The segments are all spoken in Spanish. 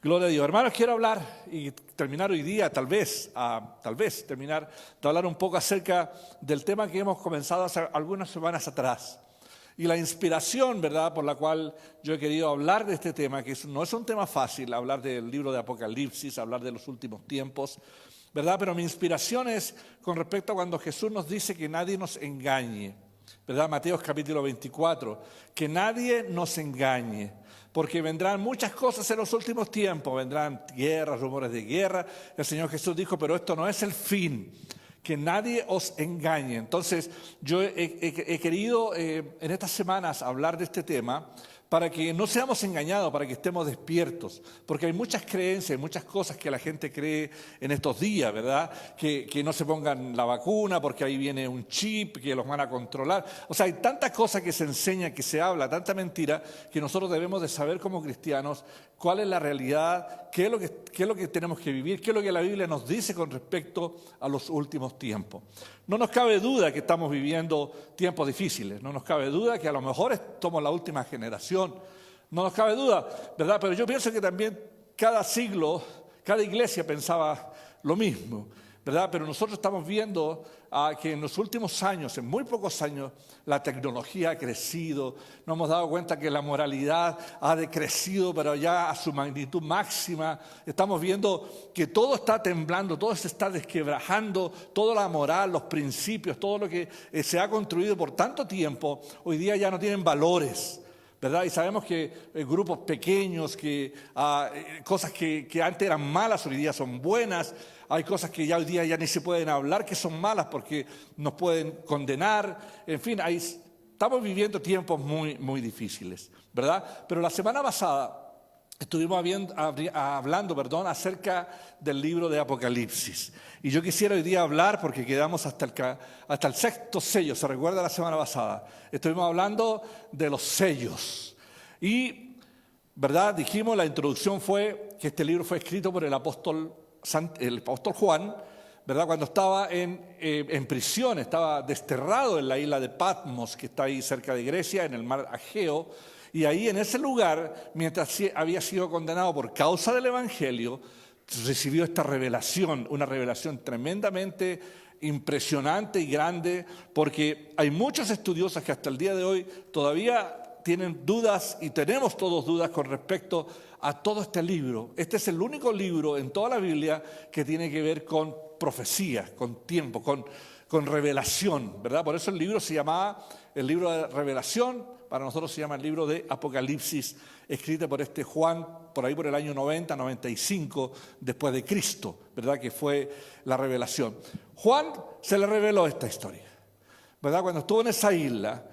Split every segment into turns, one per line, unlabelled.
Gloria a Dios. Hermanos, quiero hablar y terminar hoy día, tal vez terminar de hablar un poco acerca del tema que hemos comenzado hace algunas semanas atrás. Y la inspiración, ¿verdad?, por la cual yo he querido hablar de este tema, que no es un tema fácil, hablar del libro de Apocalipsis, hablar de los últimos tiempos, ¿verdad? Pero mi inspiración es con respecto a cuando Jesús nos dice que nadie nos engañe, ¿verdad? Mateo capítulo 24, que nadie nos engañe. Porque vendrán muchas cosas en los últimos tiempos, vendrán guerras, rumores de guerra. El Señor Jesús dijo, pero esto no es el fin, que nadie os engañe. Entonces, yo he querido en estas semanas hablar de este tema para que no seamos engañados, para que estemos despiertos. Porque hay muchas creencias, muchas cosas que la gente cree en estos días, ¿verdad? Que no se pongan la vacuna porque ahí viene un chip, que los van a controlar. O sea, hay tantas cosas que se enseña, que se habla, tanta mentira, que nosotros debemos de saber como cristianos cuál es la realidad, qué es lo que tenemos que vivir, qué es lo que la Biblia nos dice con respecto a los últimos tiempos. No nos cabe duda que estamos viviendo tiempos difíciles, no nos cabe duda que a lo mejor somos la última generación, no nos cabe duda, ¿verdad? Pero yo pienso que también cada siglo, cada iglesia pensaba lo mismo, ¿verdad? Pero nosotros estamos viendo que en los últimos años, en muy pocos años, la tecnología ha crecido. Nos hemos dado cuenta que la moralidad ha decrecido, pero ya a su magnitud máxima. Estamos viendo que todo está temblando, todo se está desquebrajando, toda la moral, los principios, todo lo que se ha construido por tanto tiempo, hoy día ya no tienen valores, ¿verdad? Y sabemos que grupos pequeños, cosas que antes eran malas, hoy día son buenas. Hay cosas que ya hoy día ya ni se pueden hablar, que son malas porque nos pueden condenar. En fin, estamos viviendo tiempos muy, muy difíciles, ¿verdad? Pero la semana pasada estuvimos hablando acerca del libro de Apocalipsis. Y yo quisiera hoy día hablar, porque quedamos hasta el sexto sello, ¿se recuerda la semana pasada? Estuvimos hablando de los sellos. Y, ¿verdad? Dijimos, la introducción fue que este libro fue escrito por el apóstol Juan, ¿verdad? Cuando estaba en prisión, estaba desterrado en la isla de Patmos, que está ahí cerca de Grecia, en el mar Egeo. Y ahí en ese lugar, mientras había sido condenado por causa del Evangelio, recibió esta revelación, una revelación tremendamente impresionante y grande, porque hay muchos estudiosos que hasta el día de hoy todavía tienen dudas, y tenemos todos dudas con respecto a todo este libro. Este es el único libro en toda la Biblia que tiene que ver con profecía, con tiempo, con revelación, ¿verdad? Por eso el libro se llamaba el libro de revelación. Para nosotros se llama el libro de Apocalipsis, escrito por este Juan, por ahí por el año 90, 95, después de Cristo, ¿verdad? Que fue la revelación. Juan se le reveló esta historia, ¿verdad? Cuando estuvo en esa isla,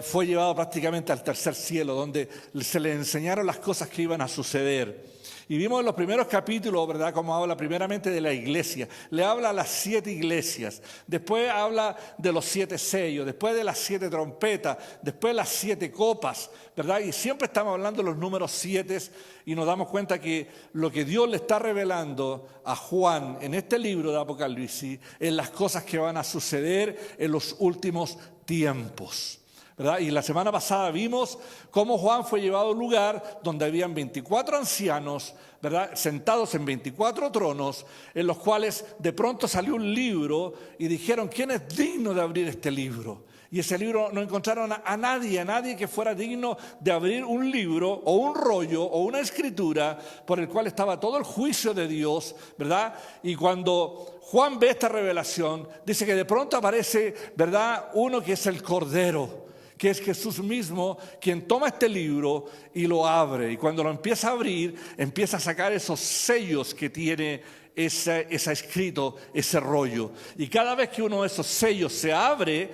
fue llevado prácticamente al tercer cielo, donde se le enseñaron las cosas que iban a suceder. Y vimos en los primeros capítulos, ¿verdad?, cómo habla primeramente de la iglesia. Le habla a las 7 iglesias. Después habla de los 7 sellos. Después de las 7 trompetas. Después las 7 copas, ¿verdad? Y siempre estamos hablando de los números 7 y nos damos cuenta que lo que Dios le está revelando a Juan en este libro de Apocalipsis es las cosas que van a suceder en los últimos tiempos, ¿verdad? Y la semana pasada vimos cómo Juan fue llevado a un lugar donde habían 24 ancianos, ¿verdad?, sentados en 24 tronos, en los cuales de pronto salió un libro y dijeron, ¿quién es digno de abrir este libro? Y ese libro no encontraron a nadie que fuera digno de abrir un libro o un rollo o una escritura por el cual estaba todo el juicio de Dios, ¿verdad? Y cuando Juan ve esta revelación, dice que de pronto aparece, ¿verdad?, uno que es el Cordero, que es Jesús mismo, quien toma este libro y lo abre. Y cuando lo empieza a abrir, empieza a sacar esos sellos que tiene ese escrito, ese rollo. Y cada vez que uno de esos sellos se abre,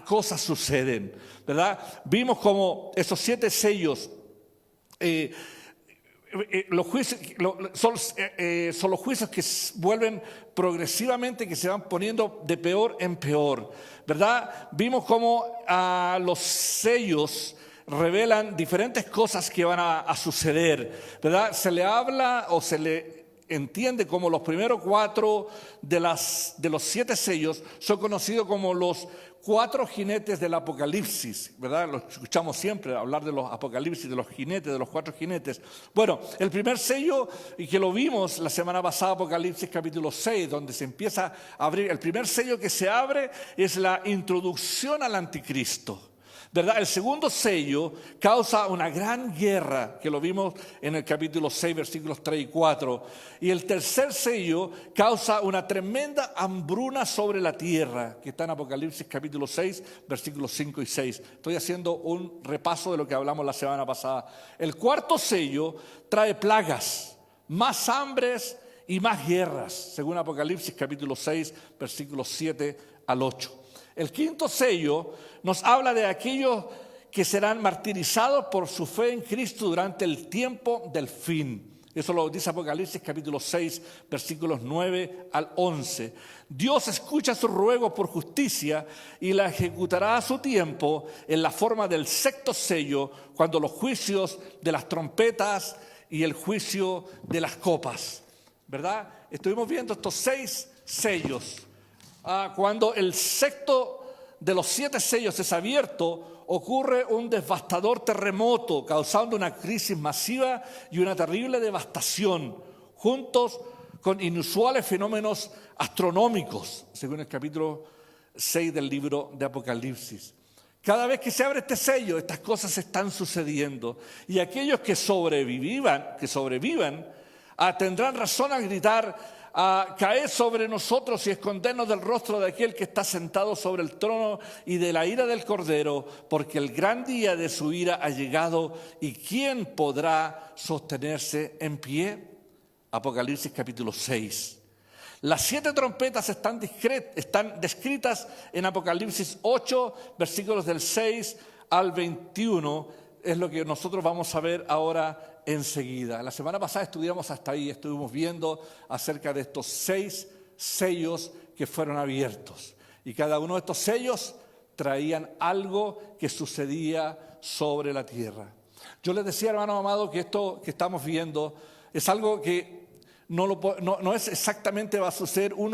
cosas suceden, ¿verdad? Vimos como esos 7 sellos, los juicios, son los juicios que vuelven progresivamente, que se van poniendo de peor en peor, ¿verdad? Vimos cómo los sellos revelan diferentes cosas que van a suceder, ¿verdad? Se le habla o se le entiende como los primeros 4 de los 7 sellos son conocidos como los 4 jinetes del Apocalipsis, ¿verdad? Lo escuchamos siempre hablar de los Apocalipsis, de los jinetes, de los 4 jinetes. Bueno, el primer sello, y que lo vimos la semana pasada, Apocalipsis capítulo 6, donde se empieza a abrir, el primer sello que se abre es la introducción al anticristo, ¿verdad? El segundo sello causa una gran guerra, que lo vimos en el capítulo 6, versículos 3 y 4. Y el tercer sello causa una tremenda hambruna sobre la tierra, que está en Apocalipsis capítulo 6, versículos 5 y 6. Estoy haciendo un repaso de lo que hablamos la semana pasada. El cuarto sello trae plagas, más hambres y más guerras, según Apocalipsis capítulo 6, versículos 7 al 8. El quinto sello nos habla de aquellos que serán martirizados por su fe en Cristo durante el tiempo del fin. Eso lo dice Apocalipsis capítulo 6, versículos 9 al 11. Dios escucha sus ruegos por justicia y la ejecutará a su tiempo en la forma del sexto sello, cuando los juicios de las trompetas y el juicio de las copas, ¿verdad? Estuvimos viendo estos 6 sellos. Cuando el sexto de los 7 sellos es abierto, ocurre un devastador terremoto causando una crisis masiva y una terrible devastación, juntos con inusuales fenómenos astronómicos, según el capítulo 6 del libro de Apocalipsis. Cada vez que se abre este sello, estas cosas están sucediendo, y aquellos que sobrevivan, tendrán razón a gritar, a caer sobre nosotros y escondernos del rostro de aquel que está sentado sobre el trono y de la ira del Cordero, porque el gran día de su ira ha llegado, y ¿quién podrá sostenerse en pie? Apocalipsis capítulo 6. Las 7 trompetas están descritas en Apocalipsis 8, versículos del 6 al 21, es lo que nosotros vamos a ver ahora enseguida. La semana pasada estudiamos hasta ahí, estuvimos viendo acerca de estos 6 sellos que fueron abiertos. Y cada uno de estos sellos traían algo que sucedía sobre la tierra. Yo les decía, hermano amado, que esto que estamos viendo es algo que no es exactamente va a suceder o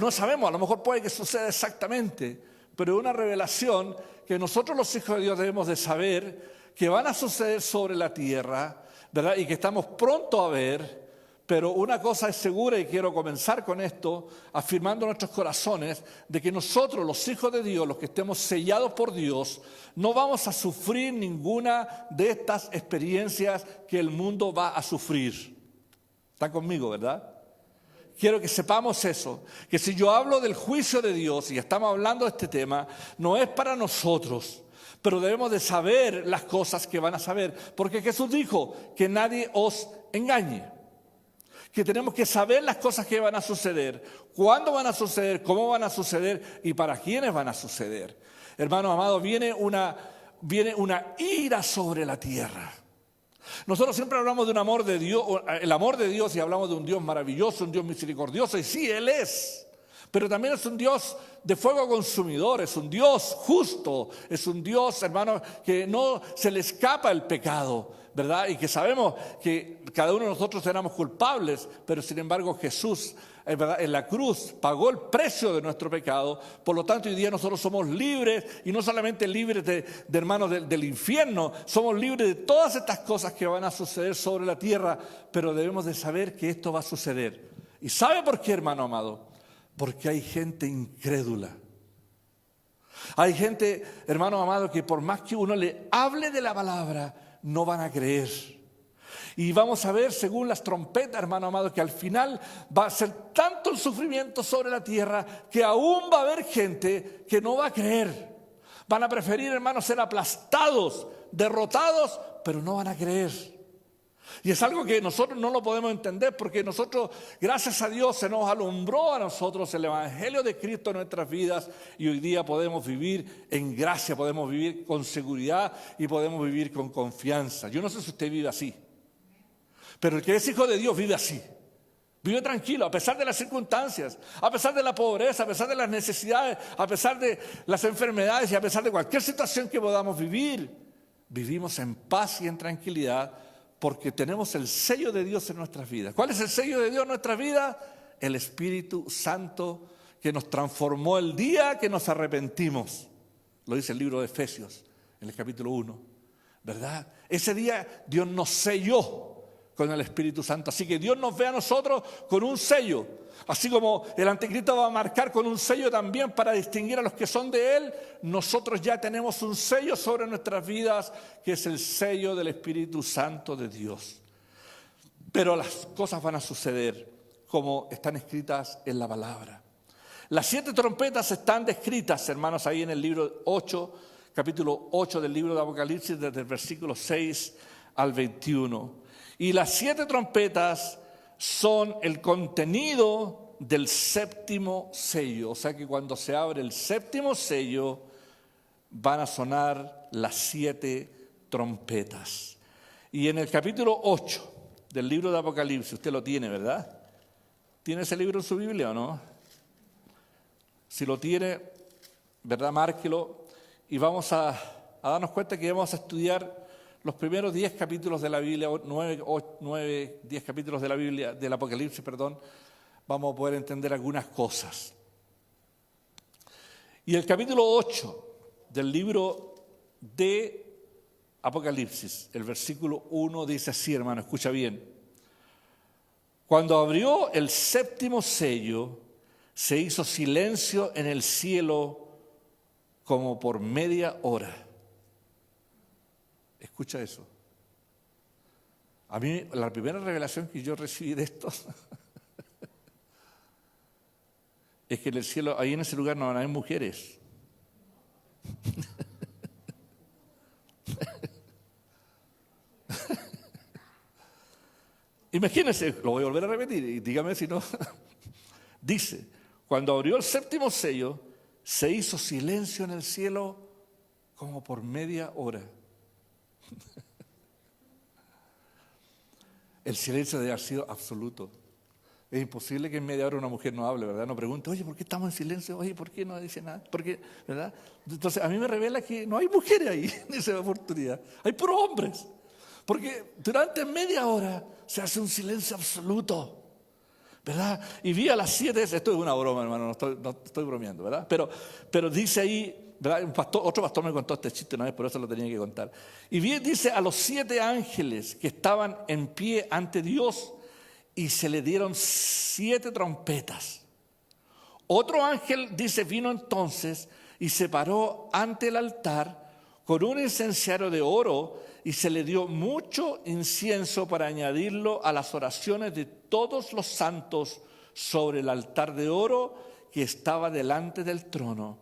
no sabemos, a lo mejor puede que suceda exactamente, pero una revelación que nosotros los hijos de Dios debemos de saber que van a suceder sobre la tierra, ¿verdad? Y que estamos pronto a ver, pero una cosa es segura, y quiero comenzar con esto, afirmando en nuestros corazones, de que nosotros, los hijos de Dios, los que estemos sellados por Dios, no vamos a sufrir ninguna de estas experiencias que el mundo va a sufrir. ¿Están conmigo, verdad? Quiero que sepamos eso, que si yo hablo del juicio de Dios y estamos hablando de este tema, no es para nosotros, pero debemos de saber las cosas que van a saber, porque Jesús dijo que nadie os engañe, que tenemos que saber las cosas que van a suceder, cuándo van a suceder, cómo van a suceder y para quiénes van a suceder. Hermano amado, viene una ira sobre la tierra. Nosotros siempre hablamos de un amor de Dios, el amor de Dios, y hablamos de un Dios maravilloso, un Dios misericordioso, y sí, Él es. Pero también es un Dios de fuego consumidor, es un Dios justo, es un Dios, hermano, que no se le escapa el pecado, ¿verdad? Y que sabemos que cada uno de nosotros éramos culpables, pero sin embargo Jesús, ¿verdad?, en la cruz pagó el precio de nuestro pecado. Por lo tanto, hoy día nosotros somos libres, y no solamente libres de hermanos del infierno, somos libres de todas estas cosas que van a suceder sobre la tierra, pero debemos de saber que esto va a suceder. ¿Y sabe por qué, hermano amado? Porque hay gente incrédula. Hay gente, hermano amado, que por más que uno le hable de la palabra, no van a creer. Y vamos a ver, según las trompetas, hermano amado, que al final va a ser tanto el sufrimiento sobre la tierra que aún va a haber gente que no va a creer. Van a preferir, hermano, ser aplastados, derrotados, pero no van a creer. Y es algo que nosotros no lo podemos entender, porque nosotros, gracias a Dios, se nos alumbró a nosotros el Evangelio de Cristo en nuestras vidas, y hoy día podemos vivir en gracia, podemos vivir con seguridad y podemos vivir con confianza. Yo no sé si usted vive así, pero el que es hijo de Dios vive así. Vive tranquilo, a pesar de las circunstancias, a pesar de la pobreza, a pesar de las necesidades, a pesar de las enfermedades y a pesar de cualquier situación que podamos vivir. Vivimos en paz y en tranquilidad, porque tenemos el sello de Dios en nuestras vidas. ¿Cuál es el sello de Dios en nuestras vidas? El Espíritu Santo que nos transformó el día que nos arrepentimos. Lo dice el libro de Efesios, en el capítulo 1, ¿verdad? Ese día Dios nos selló con el Espíritu Santo. Así que Dios nos ve a nosotros con un sello. Así como el anticristo va a marcar con un sello también para distinguir a los que son de Él, nosotros ya tenemos un sello sobre nuestras vidas, que es el sello del Espíritu Santo de Dios. Pero las cosas van a suceder como están escritas en la palabra. Las 7 trompetas están descritas, hermanos, ahí en el libro 8, capítulo 8 del libro de Apocalipsis, desde el versículo 6 al 21. Y las 7 trompetas son el contenido del séptimo sello. O sea que cuando se abre el séptimo sello, van a sonar las 7 trompetas. Y en el capítulo 8 del libro de Apocalipsis, usted lo tiene, ¿verdad? ¿Tiene ese libro en su Biblia o no? Si lo tiene, ¿verdad? Márquelo. Y vamos a darnos cuenta que vamos a estudiar los primeros 10 capítulos de la Biblia, 10 capítulos de la Biblia, del Apocalipsis, perdón. Vamos a poder entender algunas cosas. Y el capítulo 8 del libro de Apocalipsis, el versículo 1 dice así, hermano, escucha bien. Cuando abrió el séptimo sello, se hizo silencio en el cielo como por media hora. Escucha eso. A mí la primera revelación que yo recibí de esto es que en el cielo, ahí en ese lugar no van a haber mujeres. Imagínense, lo voy a volver a repetir y dígame si no. Dice, cuando abrió el séptimo sello, se hizo silencio en el cielo como por media hora. El silencio debe haber sido absoluto. Es imposible que en media hora una mujer no hable, ¿verdad? No pregunte, oye, ¿por qué estamos en silencio? Oye, ¿por qué no dice nada? ¿Por qué? ¿Verdad? Entonces, a mí me revela que no hay mujeres ahí en esa oportunidad. Hay puros hombres. Porque durante media hora se hace un silencio absoluto, ¿verdad? Y vi a las 7, esto es una broma, hermano, no estoy bromeando, ¿verdad? Pero dice ahí, ¿verdad? Otro pastor me contó este chiste una vez, por eso lo tenía que contar. Y dice a los 7 ángeles que estaban en pie ante Dios y se le dieron 7 trompetas. Otro ángel, dice, vino entonces y se paró ante el altar con un incenciario de oro y se le dio mucho incienso para añadirlo a las oraciones de todos los santos sobre el altar de oro que estaba delante del trono.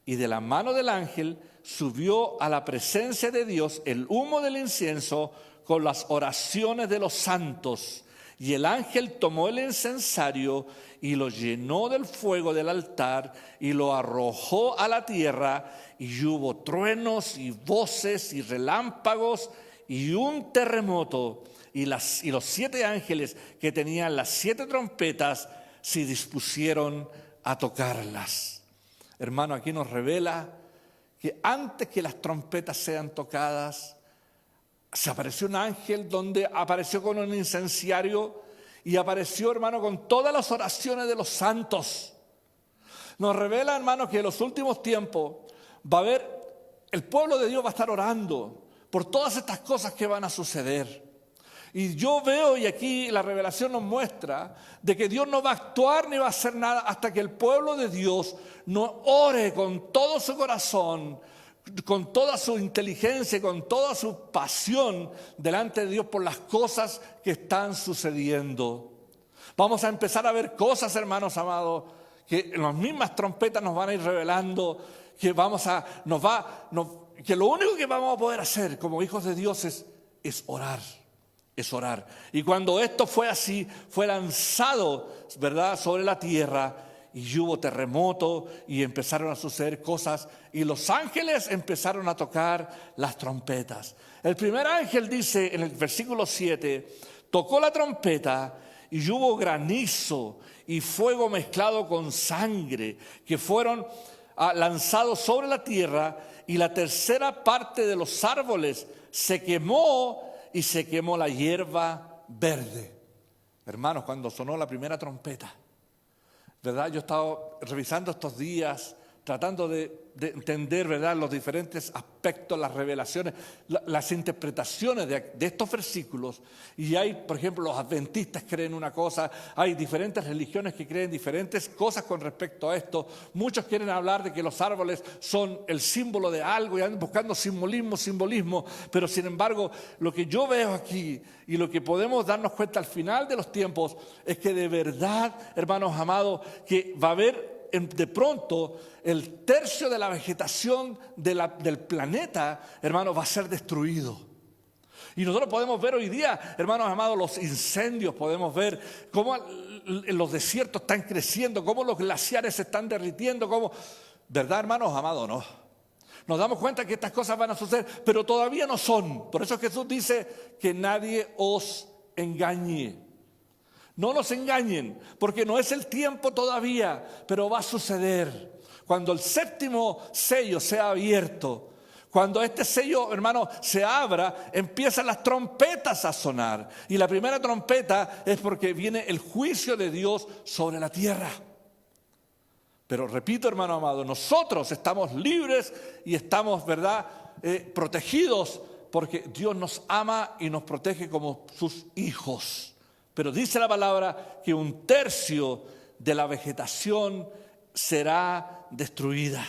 Y de la mano del ángel subió a la presencia de Dios el humo del incienso con las oraciones de los santos. Y el ángel tomó el incensario y lo llenó del fuego del altar y lo arrojó a la tierra, y hubo truenos y voces y relámpagos y un terremoto. Y los 7 ángeles que tenían las 7 trompetas se dispusieron a tocarlas. Hermano, aquí nos revela que antes que las trompetas sean tocadas, se apareció un ángel donde apareció con un incenciario y apareció, hermano, con todas las oraciones de los santos. Nos revela, hermano, que en los últimos tiempos va a haber, el pueblo de Dios va a estar orando por todas estas cosas que van a suceder. Y yo veo, y aquí la revelación nos muestra, de que Dios no va a actuar ni va a hacer nada hasta que el pueblo de Dios no ore con todo su corazón, con toda su inteligencia, con toda su pasión delante de Dios por las cosas que están sucediendo. Vamos a empezar a ver cosas, hermanos amados, que las mismas trompetas nos van a ir revelando, que que lo único que vamos a poder hacer como hijos de Dios es orar. Es orar. Y cuando esto fue así, fue lanzado, ¿verdad?, sobre la tierra, y hubo terremoto y empezaron a suceder cosas y los ángeles empezaron a tocar las trompetas. El primer ángel dice en el versículo 7, tocó la trompeta y hubo granizo y fuego mezclado con sangre que fueron lanzados sobre la tierra, y la tercera parte de los árboles se quemó y se quemó la hierba verde. Hermanos, cuando sonó la primera trompeta, ¿verdad? Yo he estado revisando estos días, tratando de entender, ¿verdad?, los diferentes aspectos, las revelaciones, las interpretaciones de estos versículos. Y hay, por ejemplo, los adventistas creen una cosa, hay diferentes religiones que creen diferentes cosas con respecto a esto. Muchos quieren hablar de que los árboles son el símbolo de algo y andan buscando simbolismo, pero sin embargo, lo que yo veo aquí y lo que podemos darnos cuenta al final de los tiempos es que de verdad, hermanos amados, que va a haber de pronto el tercio de la vegetación del planeta, hermanos, va a ser destruido. Y nosotros podemos ver hoy día, hermanos amados, los incendios, podemos ver cómo los desiertos están creciendo, cómo los glaciares se están derritiendo, cómo, ¿verdad, hermanos amados? No. Nos damos cuenta que estas cosas van a suceder, pero todavía no son. Por eso Jesús dice que nadie os engañe. No nos engañen, porque no es el tiempo todavía, pero va a suceder. Cuando el séptimo sello sea abierto, cuando este sello, hermano, se abra, empiezan las trompetas a sonar. Y la primera trompeta es porque viene el juicio de Dios sobre la tierra. Pero repito, hermano amado, nosotros estamos libres y estamos, ¿verdad?, protegidos, porque Dios nos ama y nos protege como sus hijos. Pero dice la palabra que un tercio de la vegetación será destruida.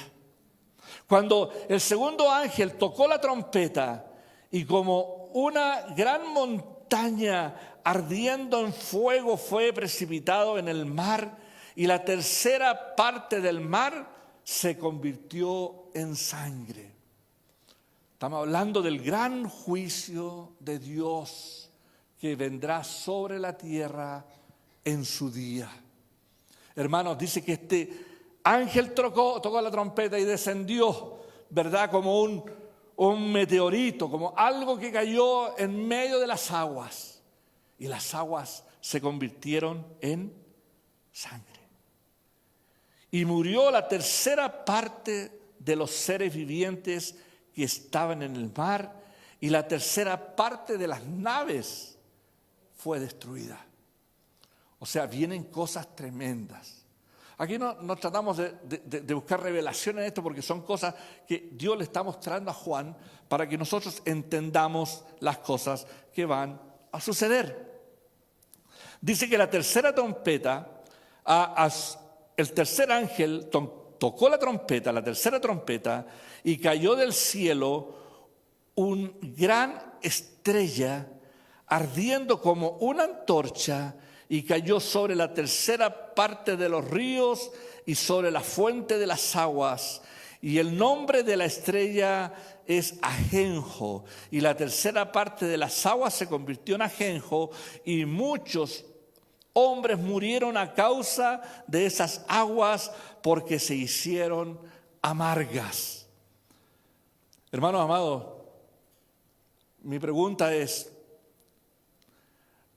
Cuando el segundo ángel tocó la trompeta y como una gran montaña ardiendo en fuego fue precipitado en el mar y la tercera parte del mar se convirtió en sangre. Estamos hablando del gran juicio de Dios que vendrá sobre la tierra en su día. Hermanos, dice que este ángel tocó la trompeta y descendió, ¿verdad?, como un meteorito, como algo que cayó en medio de las aguas. Y las aguas se convirtieron en sangre. Y murió la tercera parte de los seres vivientes que estaban en el mar, y la tercera parte de las naves fue destruida. O sea, vienen cosas tremendas. Aquí no tratamos de buscar revelación en esto, porque son cosas que Dios le está mostrando a Juan para que nosotros entendamos las cosas que van a suceder. Dice que la tercera trompeta, el tercer ángel tocó la trompeta, la tercera trompeta, y cayó del cielo una gran estrella ardiendo como una antorcha, y cayó sobre la tercera parte de los ríos y sobre la fuente de las aguas. Y el nombre de la estrella es Ajenjo, y la tercera parte de las aguas se convirtió en ajenjo, y muchos hombres murieron a causa de esas aguas, porque se hicieron amargas. Hermanos amados, mi pregunta es,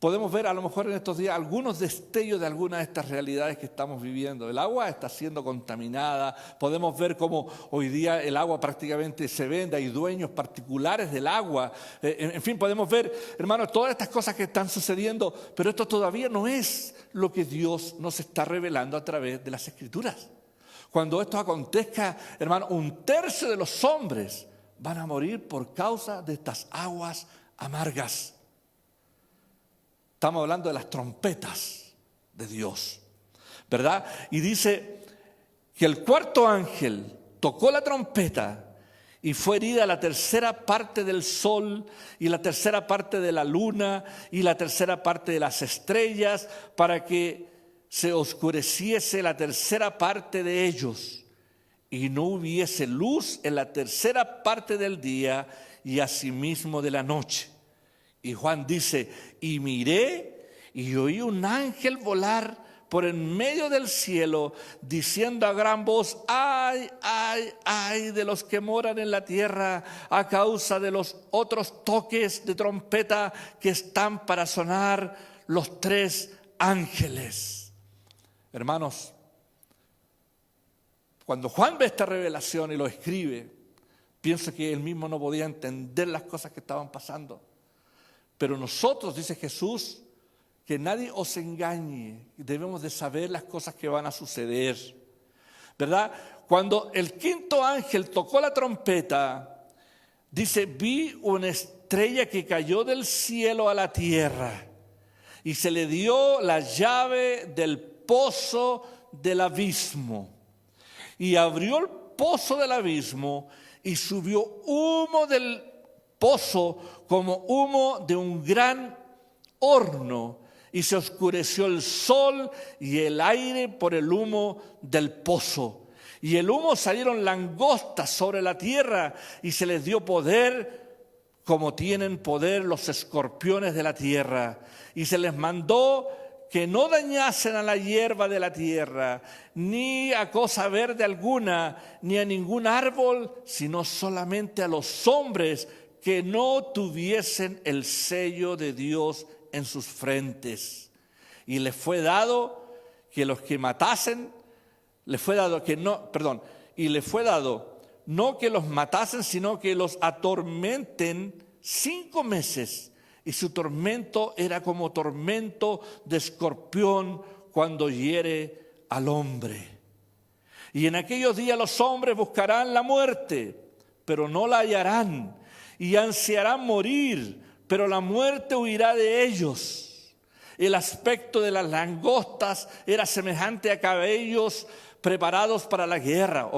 podemos ver a lo mejor en estos días algunos destellos de algunas de estas realidades que estamos viviendo. El agua está siendo contaminada, podemos ver cómo hoy día el agua prácticamente se vende, hay dueños particulares del agua. En fin, podemos ver, hermanos, todas estas cosas que están sucediendo, pero esto todavía no es lo que Dios nos está revelando a través de las Escrituras. Cuando esto acontezca, hermano, un tercio de los hombres van a morir por causa de estas aguas amargas. Estamos hablando de las trompetas de Dios, ¿verdad? Y dice que el cuarto ángel tocó la trompeta y fue herida la tercera parte del sol y la tercera parte de la luna y la tercera parte de las estrellas, para que se oscureciese la tercera parte de ellos y no hubiese luz en la tercera parte del día y asimismo de la noche. Y Juan dice, y miré y oí un ángel volar por en medio del cielo, diciendo a gran voz, ay, ay, ay de los que moran en la tierra a causa de los otros toques de trompeta que están para sonar los tres ángeles. Hermanos, cuando Juan ve esta revelación y lo escribe, pienso que él mismo no podía entender las cosas que estaban pasando. Pero nosotros, dice Jesús, que nadie os engañe, debemos de saber las cosas que van a suceder, ¿verdad? Cuando el quinto ángel tocó la trompeta, dice, vi una estrella que cayó del cielo a la tierra y se le dio la llave del pozo del abismo. Y abrió el pozo del abismo y subió humo del pozo como humo de un gran horno, y se oscureció el sol y el aire por el humo del pozo. Y el humo salieron langostas sobre la tierra y se les dio poder como tienen poder los escorpiones de la tierra. Y se les mandó que no dañasen a la hierba de la tierra, ni a cosa verde alguna, ni a ningún árbol, sino solamente a los hombres que no tuviesen el sello de Dios en sus frentes. Y les fue dado que los que matasen, y les fue dado no que los matasen, sino que los atormenten 5 meses. Y su tormento era como tormento de escorpión cuando hiere al hombre. Y en aquellos días los hombres buscarán la muerte, pero no la hallarán, y ansiarán morir, pero la muerte huirá de ellos. El aspecto de las langostas era semejante a caballos preparados para la guerra,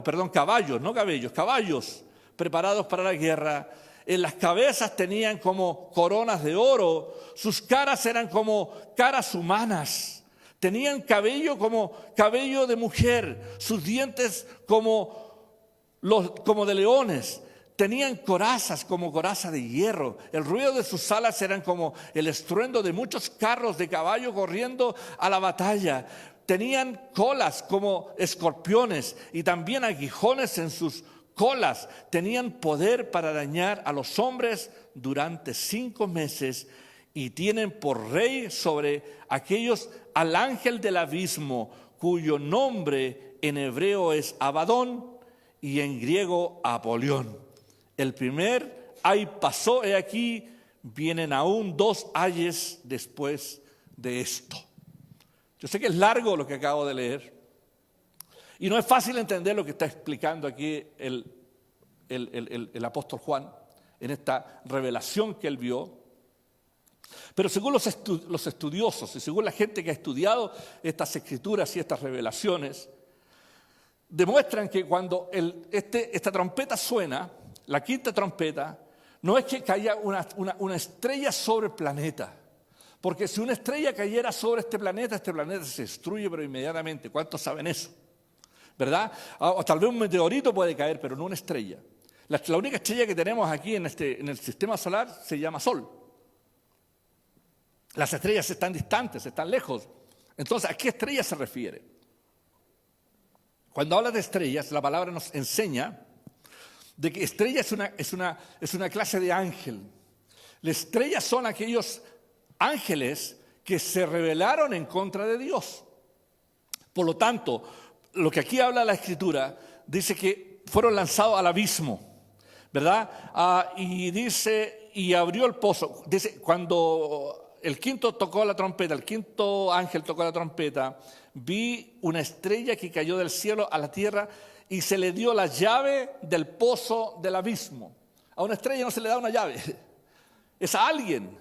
caballos preparados para la guerra. En las cabezas tenían como coronas de oro, sus caras eran como caras humanas, tenían cabello como cabello de mujer, sus dientes como de leones. Tenían corazas como coraza de hierro. El ruido de sus alas eran como el estruendo de muchos carros de caballo corriendo a la batalla. Tenían colas como escorpiones y también aguijones en sus colas. Tenían poder para dañar a los hombres durante 5 meses y tienen por rey sobre aquellos al ángel del abismo, cuyo nombre en hebreo es Abadón y en griego Apolión. El primer ay pasó, he aquí, vienen aún 2 ayes después de esto. Yo sé que es largo lo que acabo de leer y no es fácil entender lo que está explicando aquí el apóstol Juan en esta revelación que él vio. Pero según los estudiosos y según la gente que ha estudiado estas escrituras y estas revelaciones, demuestran que cuando esta trompeta suena, la quinta trompeta, no es que caiga una estrella sobre el planeta, porque si una estrella cayera sobre este planeta se destruye pero inmediatamente. ¿Cuántos saben eso? ¿Verdad? O tal vez un meteorito puede caer, pero no una estrella. La única estrella que tenemos aquí en el sistema solar se llama Sol. Las estrellas están distantes, están lejos. Entonces, ¿a qué estrella se refiere? Cuando habla de estrellas, la palabra nos enseña de que estrella es una clase de ángel. Las estrellas son aquellos ángeles que se rebelaron en contra de Dios. Por lo tanto, lo que aquí habla la Escritura, dice que fueron lanzados al abismo, ¿verdad? Y dice, y abrió el pozo. Dice, cuando el quinto ángel tocó la trompeta, vi una estrella que cayó del cielo a la tierra y se le dio la llave del pozo del abismo. A una estrella no se le da una llave, es a alguien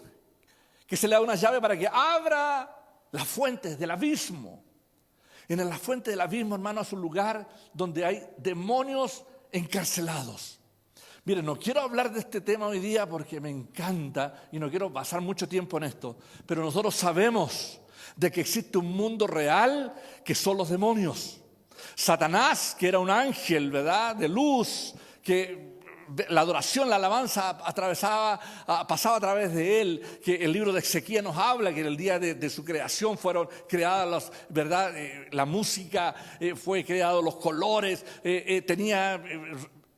que se le da una llave para que abra las fuentes del abismo. En la fuente del abismo, hermano, es un lugar donde hay demonios encarcelados. Mire, no quiero hablar de este tema hoy día porque me encanta y no quiero pasar mucho tiempo en esto, pero nosotros sabemos de que existe un mundo real que son los demonios. Satanás, que era un ángel, ¿verdad?, de luz, que la adoración, la alabanza pasaba a través de él, que el libro de Ezequiel nos habla que en el día de su creación fueron creadas ¿verdad? La música, fue creado los colores, tenía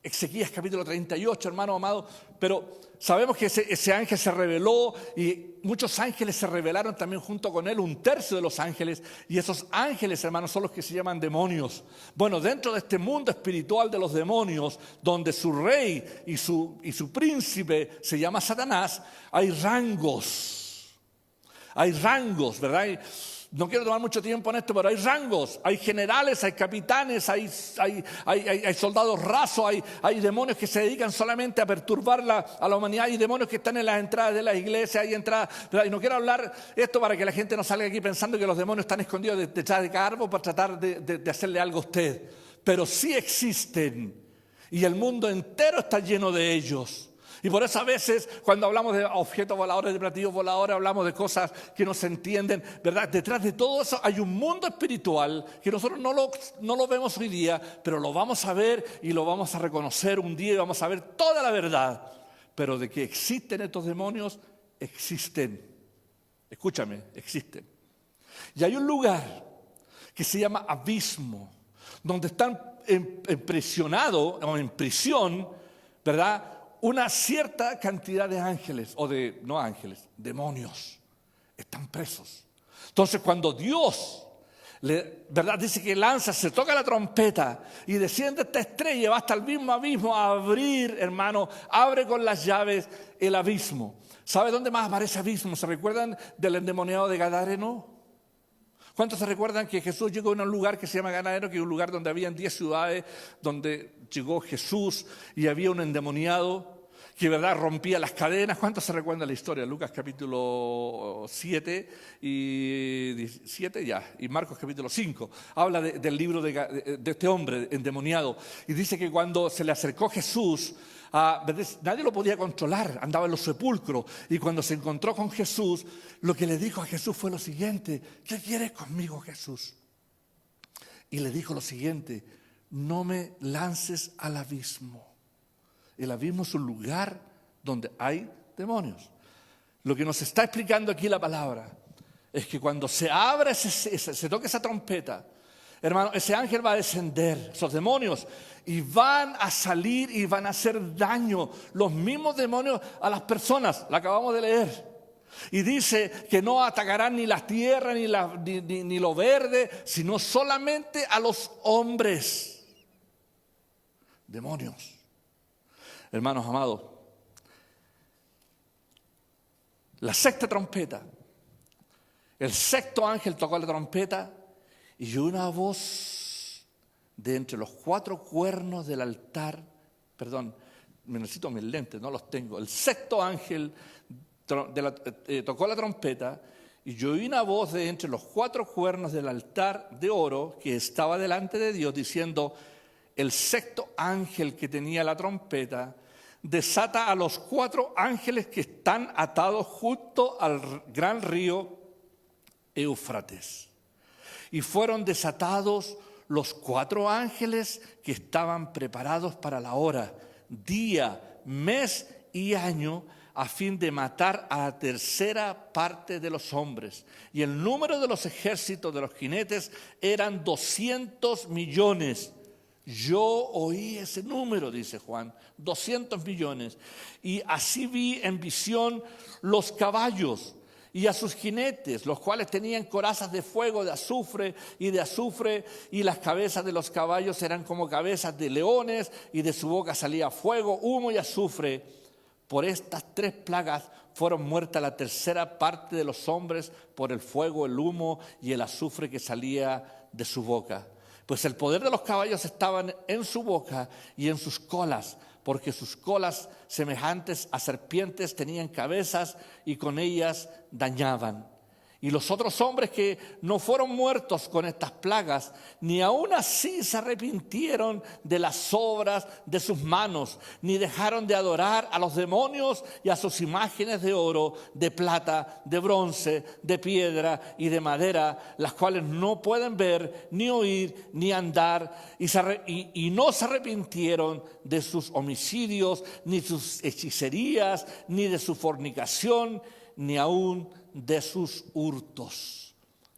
Ezequiel capítulo 38, hermano amado, pero sabemos que ese ángel se rebeló y muchos ángeles se rebelaron también junto con él, 1/3 de los ángeles, y esos ángeles, hermanos, son los que se llaman demonios. Bueno, dentro de este mundo espiritual de los demonios, donde su rey y su príncipe se llama Satanás, hay rangos, ¿verdad? No quiero tomar mucho tiempo en esto, pero hay rangos, hay generales, hay capitanes, hay soldados rasos, hay demonios que se dedican solamente a perturbar a la humanidad, hay demonios que están en las entradas de las iglesias, hay entradas, y no quiero hablar esto para que la gente no salga aquí pensando que los demonios están escondidos detrás de cada árbol para tratar de hacerle algo a usted, pero sí existen y el mundo entero está lleno de ellos. Y por eso a veces cuando hablamos de objetos voladores, de platillos voladores, hablamos de cosas que no se entienden, ¿verdad? Detrás de todo eso hay un mundo espiritual que nosotros no lo vemos hoy día, pero lo vamos a ver y lo vamos a reconocer un día y vamos a ver toda la verdad. Pero de que existen estos demonios, existen. Escúchame, existen. Y hay un lugar que se llama abismo, donde están impresionados o en prisión, ¿verdad?, una cierta cantidad de ángeles, no ángeles, demonios, están presos. Entonces cuando Dios, ¿verdad?, dice que lanza, se toca la trompeta y desciende esta estrella, va hasta el mismo abismo a abrir, hermano, abre con las llaves el abismo. ¿Sabe dónde más aparece abismo? ¿Se recuerdan del endemoniado de Gadareno? ¿Cuántos se recuerdan que Jesús llegó a un lugar que se llama Gadareno, que es un lugar donde habían 10 ciudades, donde llegó Jesús y había un endemoniado que, ¿verdad?, rompía las cadenas? ¿Cuántos se recuerdan la historia? Lucas capítulo 7 y 17 y Marcos capítulo 5. Habla del libro de este hombre endemoniado y dice que cuando se le acercó Jesús, nadie lo podía controlar, andaba en los sepulcros, y cuando se encontró con Jesús, lo que le dijo a Jesús fue lo siguiente: ¿qué quieres conmigo, Jesús? Y le dijo lo siguiente: no me lances al abismo. El abismo es un lugar donde hay demonios. Lo que nos está explicando aquí la palabra es que cuando se abra, se toca esa trompeta, hermano, ese ángel va a descender, esos demonios, y van a salir y van a hacer daño, los mismos demonios, a las personas. La acabamos de leer. Y dice que no atacarán ni la tierra ni lo verde, sino solamente a los hombres. Demonios. Hermanos amados, la sexta trompeta, el sexto ángel tocó la trompeta y una voz de entre los 4 cuernos del altar, me necesito mis lentes, no los tengo. El sexto ángel tocó la trompeta y yo oí una voz de entre los 4 cuernos del altar de oro que estaba delante de Dios diciendo: el sexto ángel que tenía la trompeta desata a los 4 ángeles que están atados junto al gran río Éufrates. Y fueron desatados los 4 ángeles que estaban preparados para la hora, día, mes y año, a fin de matar a la tercera parte de los hombres. Y el número de los ejércitos de los jinetes eran 200 millones. Yo oí ese número, dice Juan, 200 millones. Y así vi en visión los caballos y a sus jinetes, los cuales tenían corazas de fuego, de azufre, y las cabezas de los caballos eran como cabezas de leones, y de su boca salía fuego, humo y azufre. Por estas 3 plagas fueron muertas la tercera parte de los hombres por el fuego, el humo y el azufre que salía de su boca. Pues el poder de los caballos estaban en su boca y en sus colas, porque sus colas, semejantes a serpientes, tenían cabezas y con ellas dañaban. Y los otros hombres que no fueron muertos con estas plagas, ni aun así se arrepintieron de las obras de sus manos, ni dejaron de adorar a los demonios y a sus imágenes de oro, de plata, de bronce, de piedra y de madera, las cuales no pueden ver, ni oír, ni andar, y no se arrepintieron de sus homicidios, ni sus hechicerías, ni de su fornicación, ni aun de sus hurtos.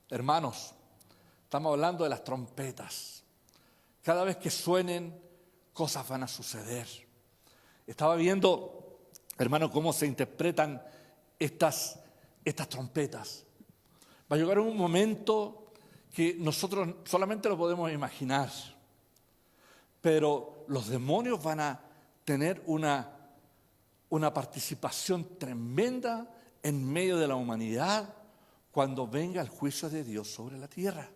Hermanos, estamos hablando de las trompetas. Cada vez que suenen, cosas van a suceder. Estaba viendo hermano, cómo se interpretan estas trompetas. Va a llegar un momento que nosotros solamente lo podemos imaginar, pero los demonios van a tener una participación tremenda en medio de la humanidad cuando venga el juicio de Dios sobre la tierra.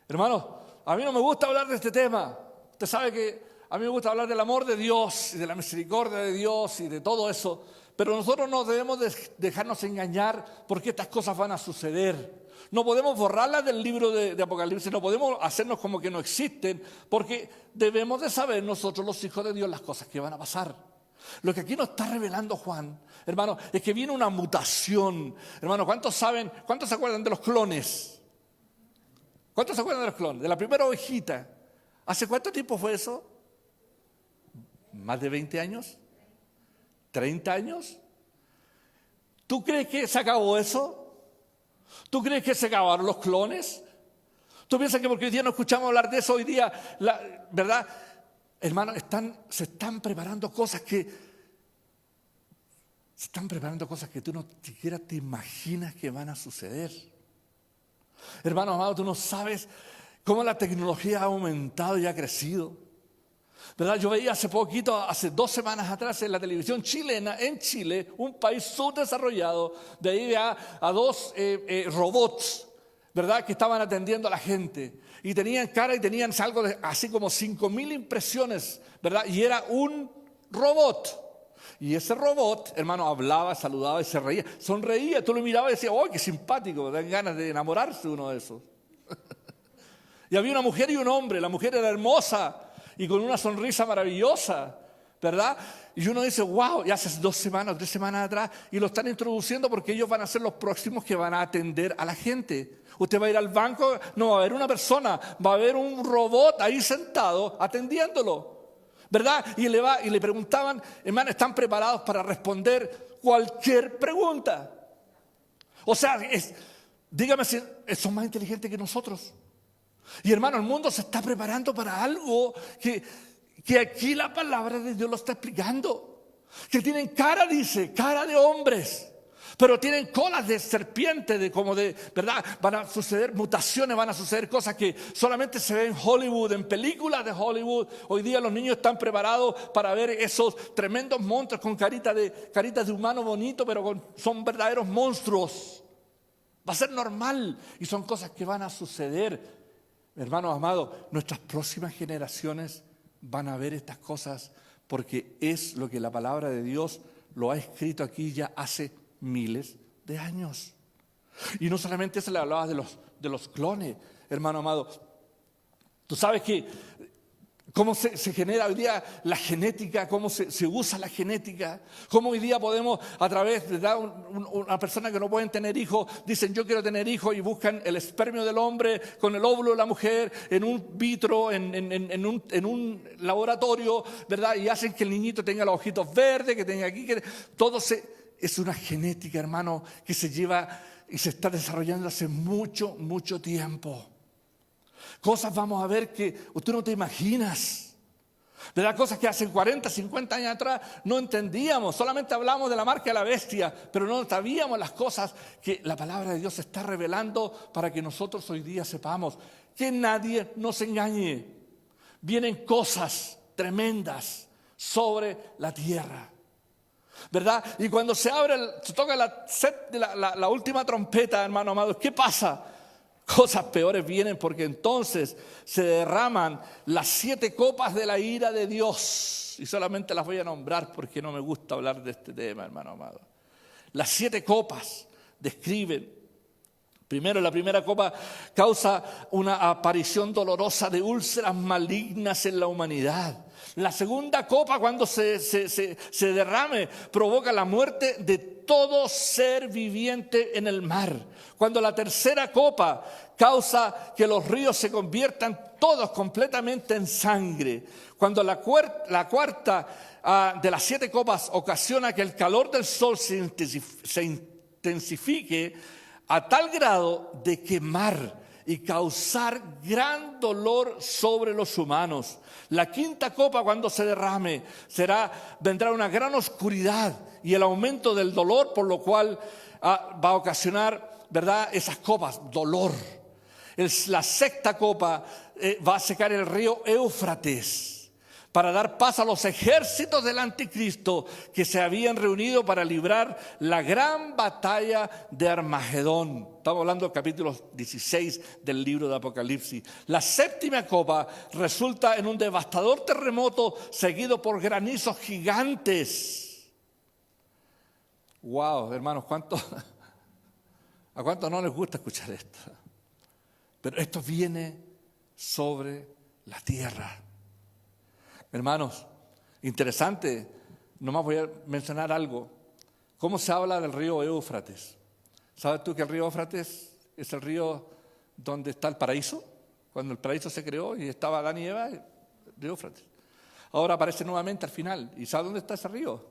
Hermanos, a mí no me gusta hablar de este tema. Usted sabe que a mí me gusta hablar del amor de Dios y de la misericordia de Dios y de todo eso, pero nosotros no debemos dejarnos engañar porque estas cosas van a suceder. No podemos borrarlas del libro de Apocalipsis, no podemos hacernos como que no existen, porque debemos de saber nosotros, los hijos de Dios, las cosas que van a pasar. Lo que aquí nos está revelando Juan, hermano, es que viene una mutación. Hermano, ¿cuántos se acuerdan de los clones? ¿Cuántos se acuerdan de los clones? De la primera ovejita. ¿Hace cuánto tiempo fue eso? ¿Más de 20 años? ¿30 años? ¿Tú crees que se acabó eso? ¿Tú crees que se acabaron los clones? ¿Tú piensas que porque hoy día no escuchamos hablar de eso, hoy día, verdad? Hermano, se están preparando cosas que tú no siquiera te imaginas que van a suceder. Hermano amado, tú no sabes cómo la tecnología ha aumentado y ha crecido. ¿Verdad? Yo veía hace 2 semanas atrás en la televisión chilena, en Chile, un país subdesarrollado, de ahí a 2 robots, ¿verdad? Que estaban atendiendo a la gente. Y tenían cara y tenían algo así como 5,000 impresiones, ¿verdad? Y era un robot. Y ese robot, hermano, hablaba, saludaba y se reía. Sonreía, tú lo mirabas y decías, ¡oh, qué simpático! Dan ganas de enamorarse uno de esos. Y había una mujer y un hombre. La mujer era hermosa y con una sonrisa maravillosa, ¿verdad? Y uno dice, wow, y hace 2 semanas, 3 semanas atrás, y lo están introduciendo porque ellos van a ser los próximos que van a atender a la gente. Usted va a ir al banco, no va a haber una persona, va a haber un robot ahí sentado atendiéndolo, ¿verdad? Y le preguntaban, hermano, ¿están preparados para responder cualquier pregunta? O sea, dígame si son más inteligentes que nosotros. Y hermano, el mundo se está preparando para algo que aquí la palabra de Dios lo está explicando. Que tienen cara de hombres, pero tienen colas de serpiente, ¿verdad? Van a suceder mutaciones, van a suceder cosas que solamente se ven en Hollywood, en películas de Hollywood. Hoy día los niños están preparados para ver esos tremendos monstruos con caritas de humano bonito, pero son verdaderos monstruos. Va a ser normal y son cosas que van a suceder. Hermanos amados, nuestras próximas generaciones van a ver estas cosas porque es lo que la palabra de Dios lo ha escrito aquí ya hace miles de años. Y no solamente se le hablaba de los clones, hermano amado. Tú sabes que cómo se genera hoy día la genética, cómo se usa la genética, cómo hoy día podemos a través de una persona que no pueden tener hijos, dicen yo quiero tener hijos y buscan el espermio del hombre con el óvulo de la mujer en un vitro, en un laboratorio, ¿verdad? Y hacen que el niñito tenga los ojitos verdes, que tenga aquí, es una genética, hermano, que se lleva y se está desarrollando hace mucho, mucho tiempo. Cosas vamos a ver que usted no te imaginas. ¿Verdad? Cosas que hace 40, 50 años atrás no entendíamos. Solamente hablamos de la marca de la bestia, pero no sabíamos las cosas que la palabra de Dios está revelando para que nosotros hoy día sepamos. Que nadie nos engañe. Vienen cosas tremendas sobre la tierra. ¿Verdad? Y cuando se toca la última trompeta, hermano amado, ¿qué pasa? Cosas peores vienen porque entonces se derraman las 7 copas de la ira de Dios. Y solamente las voy a nombrar porque no me gusta hablar de este tema, hermano amado. Las 7 copas describen. Primero, la primera copa causa una aparición dolorosa de úlceras malignas en la humanidad. La segunda copa, cuando se derrame, provoca la muerte de todo ser viviente en el mar. Cuando la tercera copa causa que los ríos se conviertan todos completamente en sangre. Cuando la cuarta de las 7 copas ocasiona que el calor del sol se intensifique a tal grado de quemar y causar gran dolor sobre los humanos. La quinta copa, cuando se derrame, vendrá una gran oscuridad y el aumento del dolor, por lo cual va a ocasionar, ¿verdad?, esas copas, dolor. La sexta copa va a secar el río Éufrates para dar paz a los ejércitos del anticristo que se habían reunido para librar la gran batalla de Armagedón. Estamos hablando del capítulo 16 del libro de Apocalipsis. La séptima copa resulta en un devastador terremoto seguido por granizos gigantes. Wow, hermanos, ¿a cuántos no les gusta escuchar esto? Pero esto viene sobre la tierra. Hermanos, interesante, nomás voy a mencionar algo. ¿Cómo se habla del río Éufrates? ¿Sabes tú que el río Éufrates es el río donde está el paraíso? Cuando el paraíso se creó y estaba Adán y Eva, el río Éufrates. Ahora aparece nuevamente al final. ¿Y sabes dónde está ese río?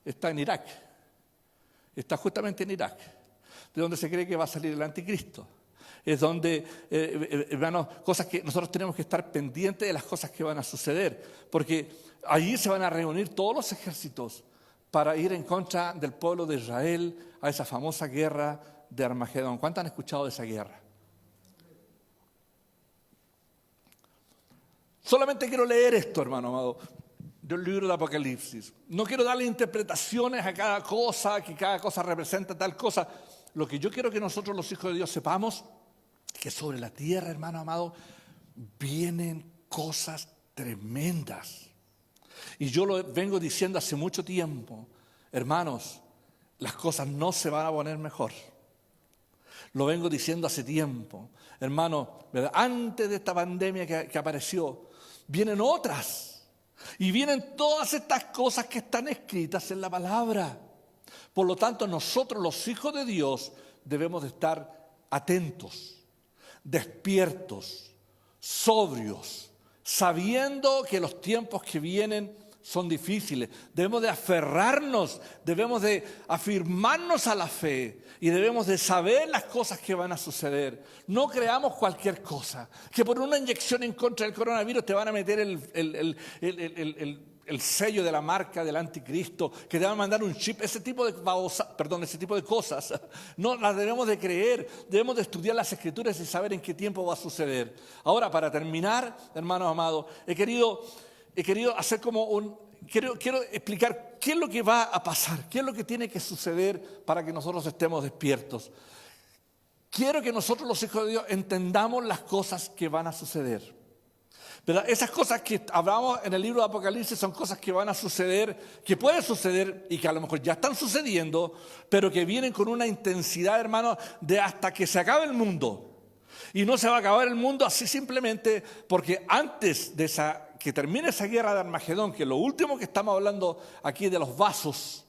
Está en Irak. Está justamente en Irak, de donde se cree que va a salir el anticristo. Es donde, hermanos, cosas que nosotros tenemos que estar pendientes de las cosas que van a suceder, porque allí se van a reunir todos los ejércitos para ir en contra del pueblo de Israel a esa famosa guerra de Armagedón. ¿Cuántos han escuchado de esa guerra? Solamente quiero leer esto, hermano amado, del libro de Apocalipsis. No quiero darle interpretaciones a cada cosa, que cada cosa representa tal cosa. Lo que yo quiero que nosotros, los hijos de Dios, sepamos que sobre la tierra, hermano amado, vienen cosas tremendas. Y yo lo vengo diciendo hace mucho tiempo, hermanos, las cosas no se van a poner mejor. Lo vengo diciendo hace tiempo, hermano, ¿verdad? Antes de esta pandemia que apareció, vienen otras. Y vienen todas estas cosas que están escritas en la palabra. Por lo tanto, nosotros, los hijos de Dios, debemos de estar atentos, despiertos, sobrios, sabiendo que los tiempos que vienen son difíciles. Debemos de aferrarnos, debemos de afirmarnos a la fe y debemos de saber las cosas que van a suceder. No creamos cualquier cosa, que por una inyección en contra del coronavirus te van a meter el sello de la marca del anticristo, que te van a mandar un chip, ese tipo de cosas, no las debemos de creer, debemos de estudiar las escrituras y saber en qué tiempo va a suceder. Ahora, para terminar, hermanos amados, he querido hacer quiero explicar qué es lo que va a pasar, qué es lo que tiene que suceder para que nosotros estemos despiertos. Quiero que nosotros, los hijos de Dios, entendamos las cosas que van a suceder. ¿Verdad? Esas cosas que hablamos en el libro de Apocalipsis son cosas que van a suceder, que pueden suceder y que a lo mejor ya están sucediendo, pero que vienen con una intensidad, hermano, de hasta que se acabe el mundo. Y no se va a acabar el mundo así simplemente porque antes de que termine esa guerra de Armagedón, que es lo último que estamos hablando aquí de los vasos,